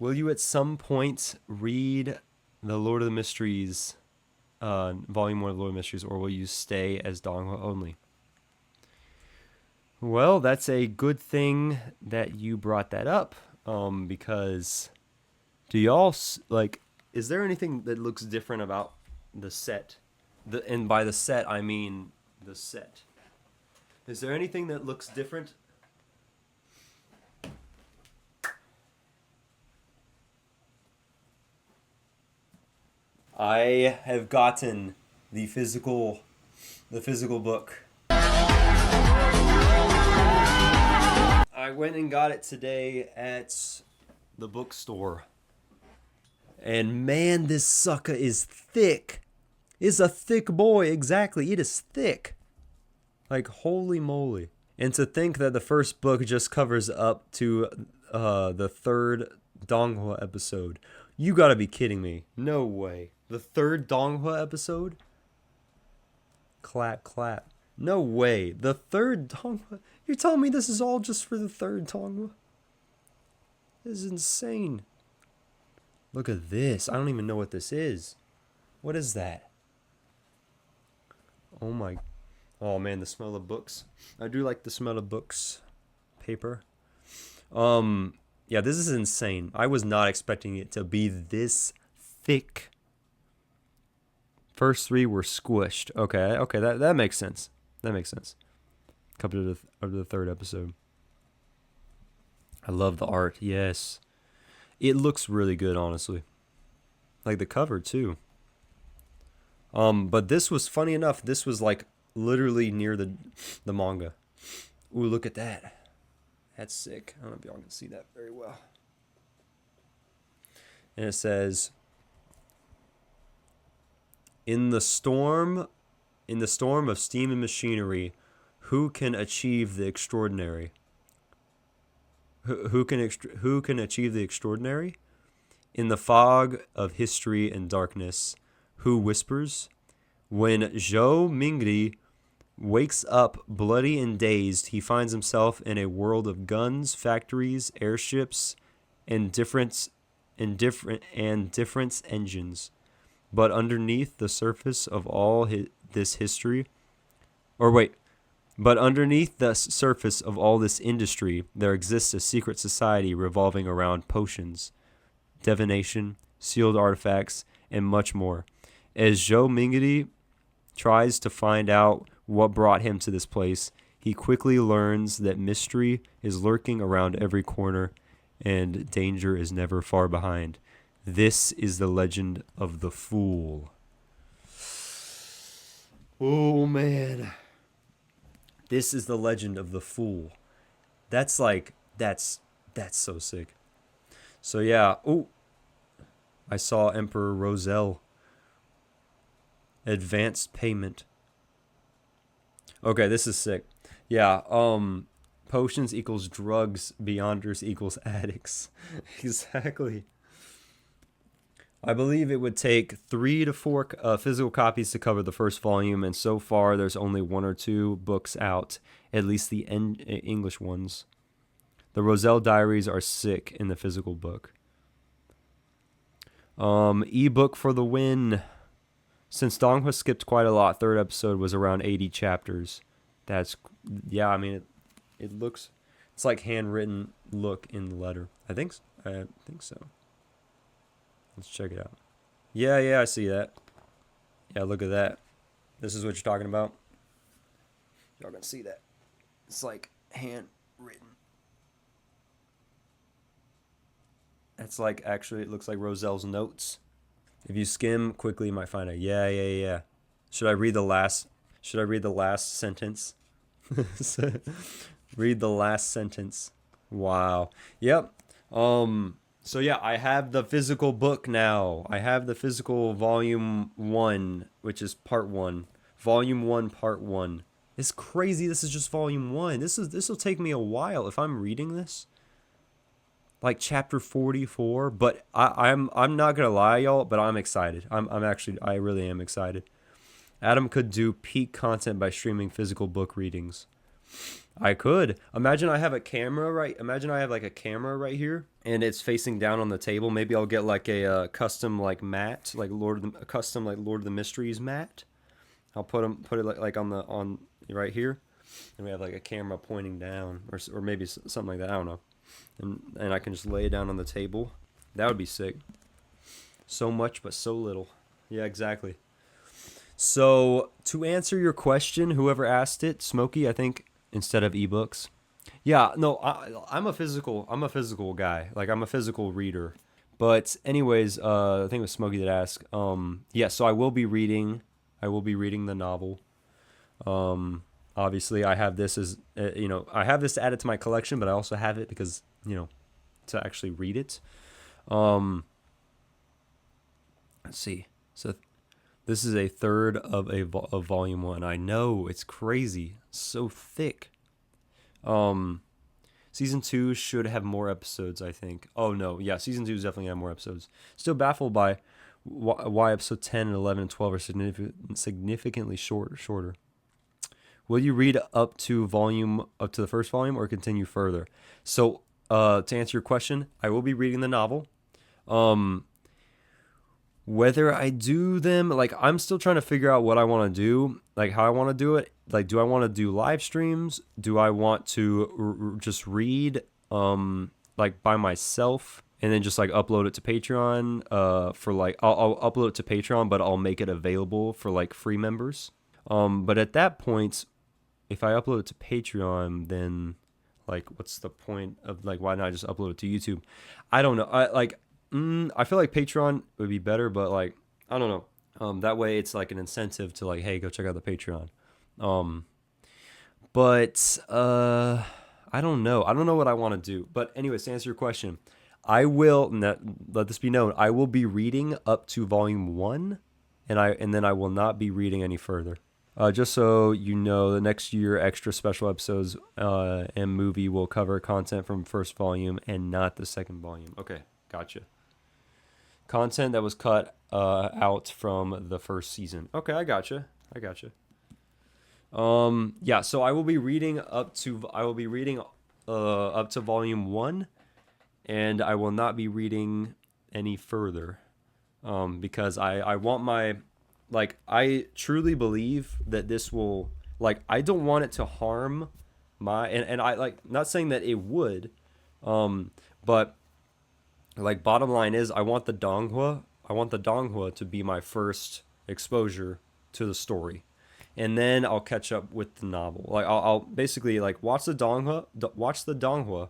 Will you at some point read the Lord of the Mysteries, Volume 1 of Lord of the Mysteries, or will you stay as Donghua only? Well, that's a good thing that you brought that up, because do y'all, like, is there anything that looks different about the set? And by the set, I mean the set. Is there anything that looks different? I have gotten the physical book. I went and got it today at the bookstore. And man, this sucker is thick. It's a thick boy, exactly. It is thick. Like, holy moly. And to think that the first book just covers up to the third Donghua episode. You gotta be kidding me. No way. The third Donghua episode? Clap, clap. No way. The third Donghua? You're telling me this is all just for the third Donghua? This is insane. Look at this. I don't even know what this is. What is that? Oh my. Oh man, the smell of books. I do like the smell of books. Paper. Yeah, this is insane. I was not expecting it to be this thick. First three were squished. Okay, that makes sense. That makes sense. Coming to the third episode. I love the art. Yes. It looks really good, honestly. Like the cover too. But this was funny enough. This was like literally near the manga. Ooh, look at that. That's sick. I don't know if y'all can see that very well. And it says, In the storm of steam and machinery, who can achieve the extraordinary? Who can achieve the extraordinary? In the fog of history and darkness, who whispers? When Zhou Mingri wakes up bloody and dazed, he finds himself in a world of guns, factories, airships, and different engines. But underneath the surface of all this history, but underneath the surface of all this industry, there exists a secret society revolving around potions, divination, sealed artifacts, and much more. As Zhou Mingri tries to find out what brought him to this place, he quickly learns that mystery is lurking around every corner and danger is never far behind. This is the legend of the Fool. Oh, man. This is the legend of the Fool. That's so sick. So yeah, I saw Emperor Roselle. Advanced payment. Okay, this is sick. Yeah, potions equals drugs, beyonders equals addicts. Exactly. I believe it would take 3 to 4 physical copies to cover the first volume, and so far there's only 1 or 2 books out, at least the English ones. The Roselle Diaries are sick in the physical book. Ebook for the win. Since Donghua skipped quite a lot, third episode was around 80 chapters. I mean, it looks, it's like handwritten look in the letter. I think so. Let's check it out. Yeah, I see that. Yeah, look at that. This is what you're talking about. Y'all gonna see that. It's like handwritten. That's like, actually, it looks like Roselle's notes. If you skim quickly, you might find out. Yeah. Should I read the last sentence? Read the last sentence. Wow. Yep. So yeah, I have the physical book now. I have the physical volume 1, which is part 1. Volume 1, part 1. It's crazy. This is just volume 1. This will take me a while if I'm reading this. Like chapter 44, but I'm not gonna lie, y'all, but I'm excited. I really am excited. Adam could do peak content by streaming physical book readings. I could. Imagine I have a camera right. Imagine I have like a camera right here, and it's facing down on the table. Maybe I'll get like a custom like mat, like a custom like Lord of the Mysteries mat. I'll put it like on right here, and we have like a camera pointing down, or maybe something like that. I don't know, and I can just lay it down on the table. That would be sick. So much, but so little. Yeah, exactly. So to answer your question, whoever asked it, Smokey, I think instead of ebooks. Yeah, no, I'm a physical guy. Like I'm a physical reader. But anyways, I think it was Smokey that asked. Yeah, so I will be reading. I will be reading the novel. Obviously, I have this as I have this added to my collection, but I also have it because to actually read it. Let's see. So this is a third of volume 1. I know, it's crazy. So thick. Season 2 should have more episodes, I think. Oh no, yeah, season 2 is definitely have more episodes. Still baffled by why episode 10 and 11 and 12 are significantly shorter. Will you read up to the first volume or continue further? So, to answer your question, I will be reading the novel. Whether I do them, like I'm still trying to figure out what I want to do, like how I want to do it. Like, do I want to do live streams? Do I want to just read, like by myself and then just like upload it to Patreon? For like, I'll upload it to Patreon, but I'll make it available for like free members. But at that point, if I upload it to Patreon, then like, what's the point of like, why not just upload it to YouTube? I don't know. I feel like Patreon would be better, but like, I don't know. That way it's like an incentive to like, hey, go check out the Patreon. But I don't know. I don't know what I want to do. But anyways, to answer your question, I will let this be known. I will be reading up to volume 1, and then I will not be reading any further. Just so you know, the next year extra special episodes and movie will cover content from first volume and not the second volume. Okay, gotcha. Content that was cut out from the first season. Okay, I gotcha. Yeah, so I will be reading up to volume 1, and I will not be reading any further. Because I want my, like, I truly believe that this will, like, I don't want it to harm and I, like, not saying that it would, but like, bottom line is I want the Donghua to be my first exposure to the story, and then I'll catch up with the novel. Like, I'll basically like watch the Donghua,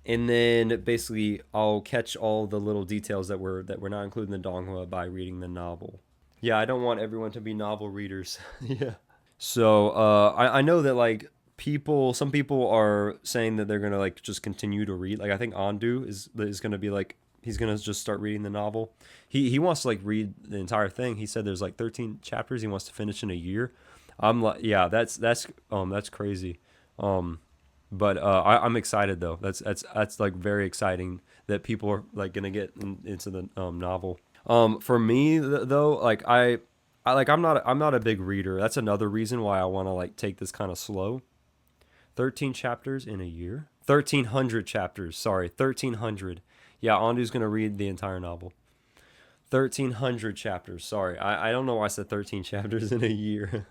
and then basically I'll catch all the little details that were not included in the Donghua by reading the novel. Yeah, I don't want everyone to be novel readers. Yeah. So I know that like some people are saying that they're gonna like just continue to read. Like I think Andu is gonna be like, he's gonna just start reading the novel. He wants to like read the entire thing. He said there's like 13 chapters he wants to finish in a year. I'm like, yeah, that's crazy. But I'm excited though. That's like very exciting that people are like gonna get into the novel. For me though, like I'm not a big reader. That's another reason why I want to like take this kind of slow. 13 chapters in a year. 1,300 chapters. Sorry, 1,300. Yeah, Andu's gonna read the entire novel. 1,300 chapters. Sorry, I don't know why I said 13 chapters in a year.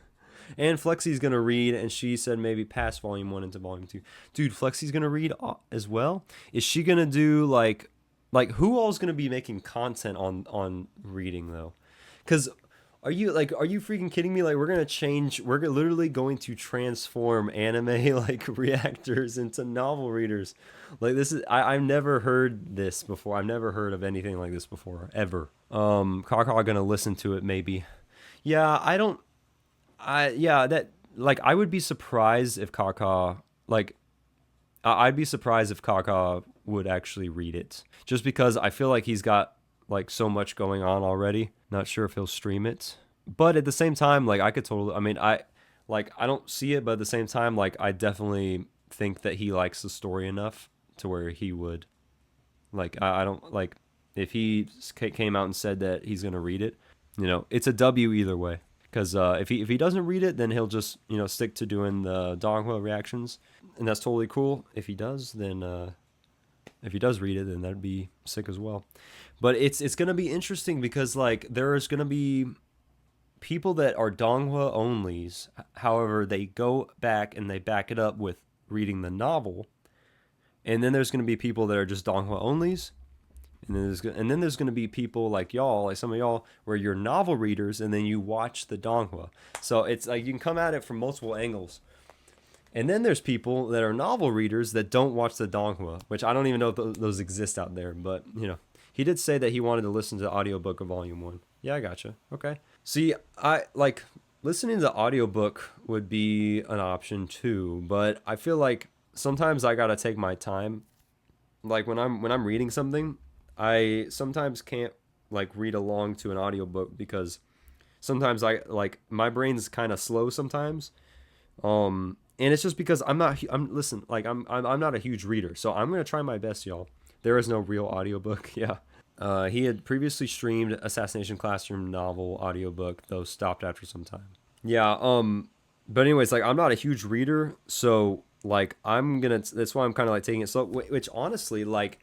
And Flexi's gonna read, and she said maybe pass volume 1 into volume 2. Dude, Flexi's gonna read as well. Is she gonna do like who all's gonna be making content on reading though? Because are you freaking kidding me? Like, we're literally going to transform anime like reactors into novel readers. Like, this is I've never heard this before. I've never heard of anything like this before ever. Kaka gonna listen to it maybe. Yeah, I would be surprised if Kaka, like, I'd be surprised if Kaka would actually read it, just because I feel like he's got like so much going on already. Not sure if he'll stream it, but at the same time, like, I could totally, I mean, I don't see it, but at the same time, like, I definitely think that he likes the story enough to where he would, like, I don't, like, if he came out and said that he's gonna read it, it's a W either way. Because if he doesn't read it, then he'll just stick to doing the Donghua reactions, and that's totally cool. If he does, then if he does read it, then that'd be sick as well. But it's gonna be interesting because like there's gonna be people that are Donghua onlys. However, they go back and they back it up with reading the novel, and then there's gonna be people that are just Donghua onlys. And then there's going to be people like y'all, like some of y'all, where you're novel readers and then you watch the Donghua. So it's like you can come at it from multiple angles. And then there's people that are novel readers that don't watch the Donghua, which I don't even know if those exist out there. But, he did say that he wanted to listen to the audiobook of Volume 1. Yeah, I gotcha. Okay. See, I like listening to the audiobook would be an option too, but I feel like sometimes I got to take my time. Like when I'm reading something, I sometimes can't like read along to an audiobook because sometimes my brain's kind of slow sometimes. And it's just because I'm not a huge reader. So I'm going to try my best, y'all. There is no real audiobook. Yeah. He had previously streamed Assassination Classroom novel audiobook, though stopped after some time. Yeah. But anyways, like I'm not a huge reader, so like that's why I'm kind of like taking it slow, which honestly, like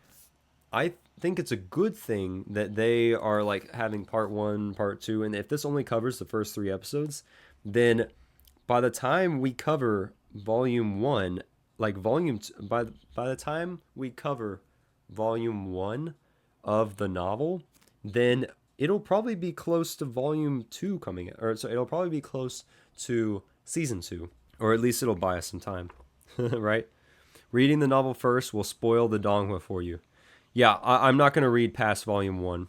I think it's a good thing that they are like having part 1, part 2, and if this only covers the first 3 episodes, then by the time we cover volume 1, like volume by the time we cover volume 1 of the novel, then it'll probably be close to volume 2 coming out, or so it'll probably be close to season 2, or at least it'll buy us some time. Right? Reading the novel first will spoil the Donghua for you. Yeah, I'm not going to read past volume 1,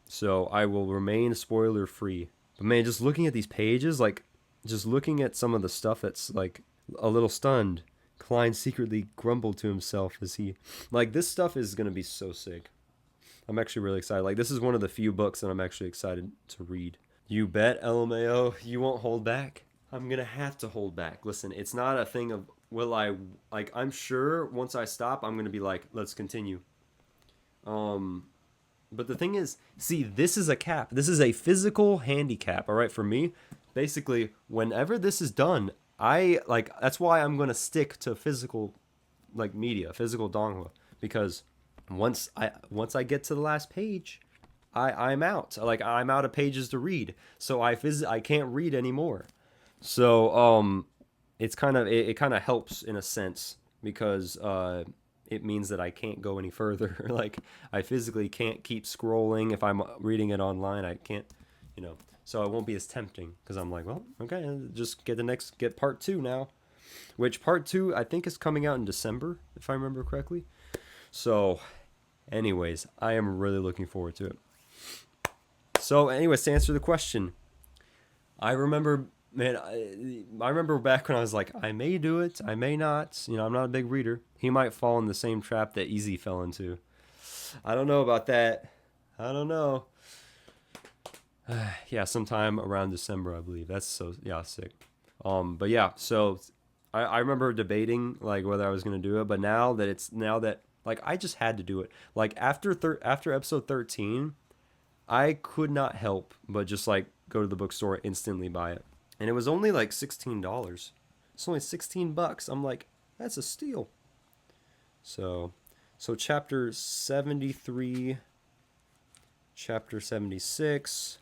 so I will remain spoiler free. But man, just looking at these pages, like, just looking at some of the stuff that's, like, a little stunned. Klein secretly grumbled to himself as he... Like, this stuff is going to be so sick. I'm actually really excited. Like, this is one of the few books that I'm actually excited to read. You bet, LMAO, you won't hold back? I'm going to have to hold back. Listen, it's not a thing of, I'm sure once I stop, I'm going to be like, let's continue. But the thing is, see, this is a cap. This is a physical handicap, all right, for me. Basically, whenever this is done, that's why I'm going to stick to physical, like, media, physical Donghua, because once I get to the last page, I'm out. Like, I'm out of pages to read, so I can't read anymore. So, it kind of helps in a sense because, it means that I can't go any further. Like, I physically can't keep scrolling. If I'm reading it online, I can't, so it won't be as tempting because I'm like, well, okay, just get part 2 now, which part 2 I think is coming out in December, if I remember correctly. So anyways, I am really looking forward to it. So anyways, to answer the question, I remember back when I was like, I may do it, I may not. I'm not a big reader. He might fall in the same trap that Easy fell into. I don't know about that. I don't know. Yeah, sometime around December, I believe. That's sick. But yeah, so I remember debating like whether I was gonna do it, but now that like I just had to do it. Like after episode 13, I could not help but just like go to the bookstore and instantly buy it. And it was only like $16. It's only $16. I'm like, that's a steal. So chapter 73, chapter 76.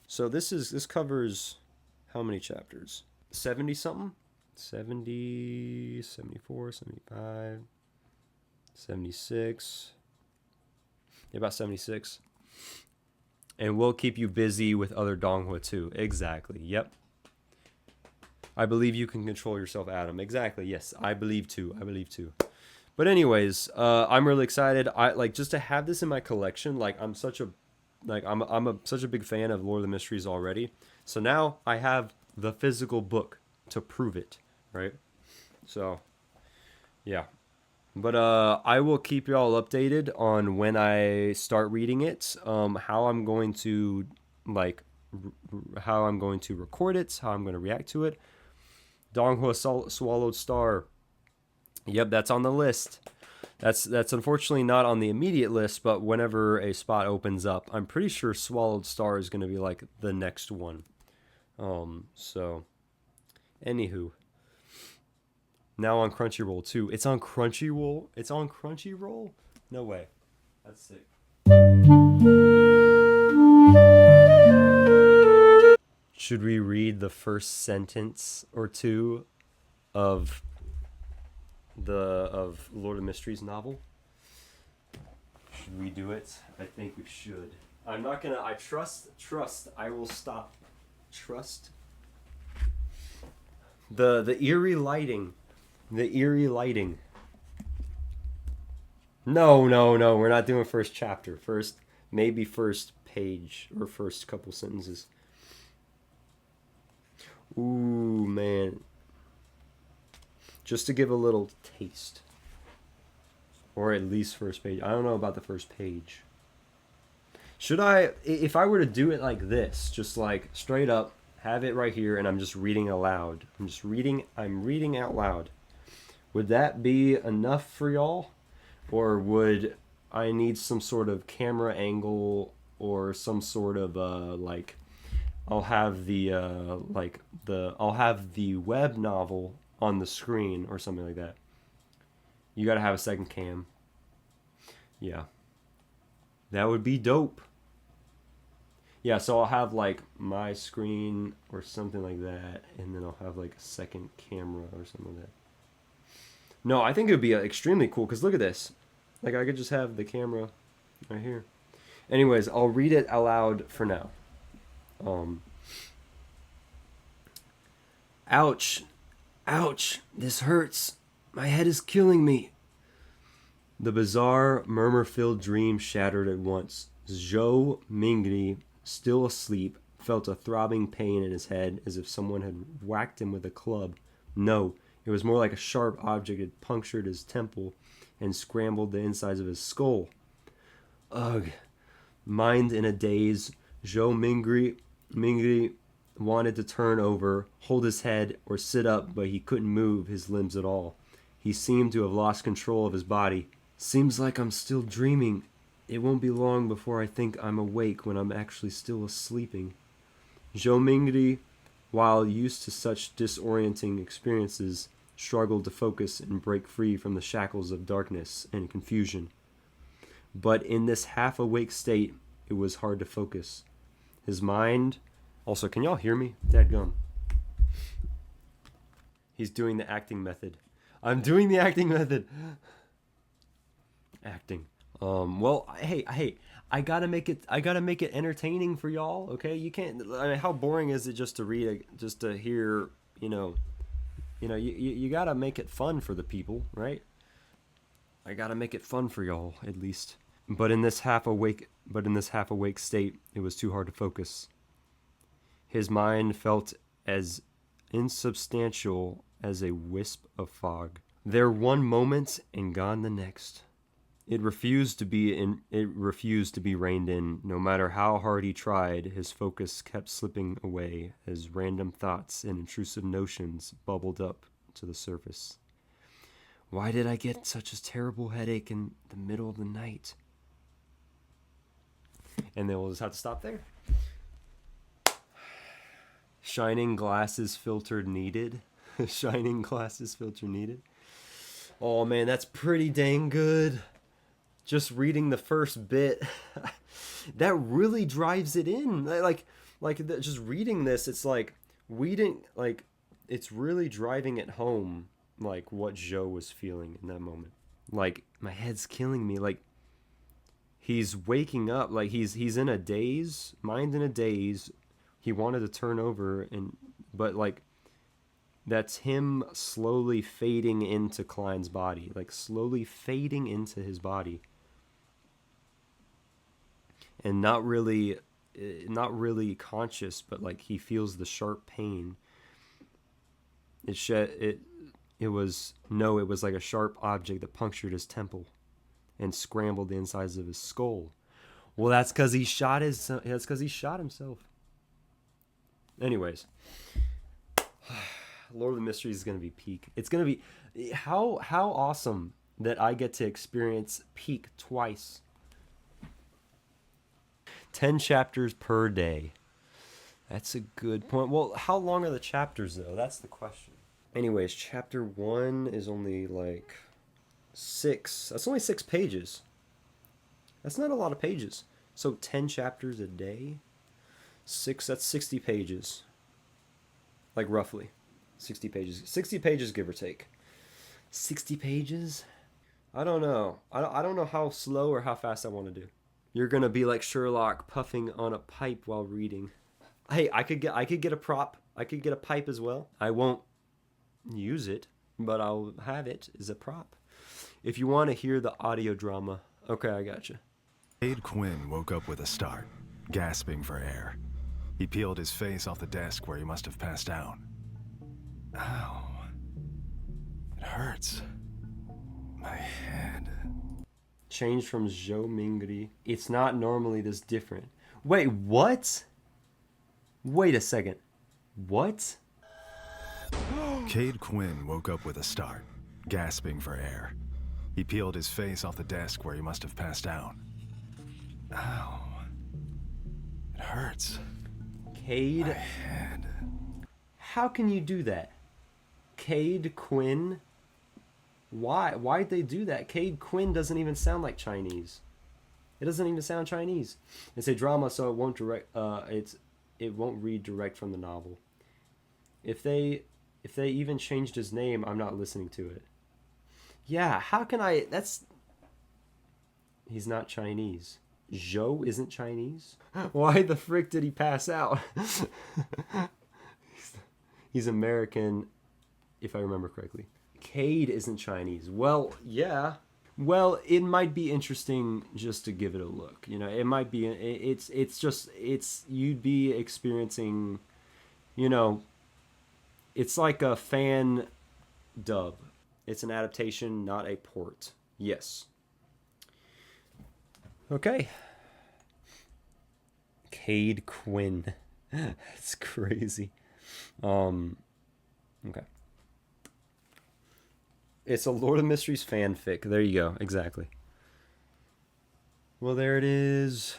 So this covers how many chapters? 70 something? 70, 74, 75, 76. Yeah, about 76. And we'll keep you busy with other Donghua too. Exactly. Yep. I believe you can control yourself, Adam. Exactly. Yes, I believe too. But anyways, I'm really excited. I like just to have this in my collection. Like I'm such a big fan of Lord of the Mysteries already. So now I have the physical book to prove it, right? So, yeah. But I will keep y'all updated on when I start reading it, how I'm going to record it, how I'm going to react to it. Donghua Swallowed Star. Yep, that's on the list. That's unfortunately not on the immediate list, but whenever a spot opens up, I'm pretty sure Swallowed Star is going to be like the next one. So, anywho, now on Crunchyroll too. It's on Crunchyroll. It's on Crunchyroll. No way. That's sick. Should we read the first sentence or two of Lord of Mysteries novel? Should we do it? I think we should. I'm not gonna. I trust. I will stop. Trust. The eerie lighting. The eerie lighting. No. We're not doing first chapter. Maybe first page or first couple sentences. Ooh, man. Just to give a little taste. Or at least first page. I don't know about the first page. Should I, if I were to do it like this, just like straight up, have it right here, and I'm just reading aloud. I'm reading out loud. Would that be enough for y'all? Or would I need some sort of camera angle or some sort of like I'll have the web novel on the screen or something like that. You gotta have a second cam. Yeah. That would be dope. Yeah, so I'll have like my screen or something like that, and then I'll have like a second camera or something like that. No, I think it would be extremely cool, because look at this. Like, I could just have the camera right here. Anyways, I'll read it aloud for now. Ouch. Ouch. This hurts. My head is killing me. The bizarre, murmur-filled dream shattered at once. Zhou Mingri, still asleep, felt a throbbing pain in his head as if someone had whacked him with a club. No, it was more like a sharp object had punctured his temple and scrambled the insides of his skull. Ugh. Mind in a daze, Zhou Mingri wanted to turn over, hold his head, or sit up, but he couldn't move his limbs at all. He seemed to have lost control of his body. Seems like I'm still dreaming. It won't be long before I think I'm awake when I'm actually still sleeping. Zhou Mingri, while used to such disorienting experiences, struggled to focus and break free from the shackles of darkness and confusion. But in this half-awake state, it was hard to focus. His mind... Also, can y'all hear me? Dadgum. He's doing the acting method. I'm doing the acting method. Acting. Well, hey, I gotta make it entertaining for y'all, okay? You can't, I mean, how boring is it just to read, just to hear, you gotta make it fun for the people, right? I gotta make it fun for y'all, at least. But in this half awake state, it was too hard to focus. His mind felt as insubstantial as a wisp of fog. There one moment and gone the next. It refused to be reined in. No matter how hard he tried, his focus kept slipping away as random thoughts and intrusive notions bubbled up to the surface. Why did I get such a terrible headache in the middle of the night? And then we'll just have to stop there. Shining glasses filter needed. Shining glasses filter needed. Oh man, that's pretty dang good. Just reading the first bit, that really drives it in. Just reading this, it's like it's really driving it home, like what Zhou was feeling in that moment. Like, my head's killing me. Like, he's waking up, like he's in a daze, mind in a daze. He wanted to turn over, but like, that's him slowly fading into Klein's body, like slowly fading into his body. And not really conscious, but like he feels the sharp pain. It was like a sharp object that punctured his temple and scrambled the insides of his skull. Well, that's because he shot himself. Anyways, Lord of the Mysteries is going to be peak. It's going to be how awesome that I get to experience peak twice. 10 chapters per day. That's a good point. Well, how long are the chapters, though? That's the question. Anyways, chapter 1 is only like 6. That's only 6 pages. That's not a lot of pages. So 10 chapters a day? 6, that's 60 pages. Like roughly. 60 pages. 60 pages, give or take. 60 pages? I don't know. I don't know how slow or how fast I want to do. You're gonna be like Sherlock puffing on a pipe while reading. Hey, I could get a prop. I could get a pipe as well. I won't use it, but I'll have it as a prop. If you want to hear the audio drama, okay, I gotcha. Cade Quinn woke up with a start, gasping for air. He peeled his face off the desk where he must have passed out. Ow. It hurts. My head. Changed from Zhou Mingri. It's not normally this different. Wait, what? Wait a second. What? Cade Quinn woke up with a start, gasping for air. He peeled his face off the desk where he must have passed out. Ow. It hurts. Cade? My head. How can you do that? Cade Quinn? Why? Why'd they do that? Cade Quinn doesn't even sound like Chinese. It doesn't even sound Chinese. It's a drama, so it won't it won't read direct from the novel. If they even changed his name, I'm not listening to it. Yeah, how can I? He's not Chinese. Zhou isn't Chinese? Why the frick did he pass out? He's American, if I remember correctly. Cade isn't Chinese. Well, yeah. Well, it might be interesting just to give it a look. You know, it might be. You'd be experiencing, you know, it's like a fan dub. It's an adaptation, not a port. Yes. Okay. Cade Quinn. That's crazy. Okay. It's a Lord of Mysteries fanfic. There you go. Exactly. Well, there it is.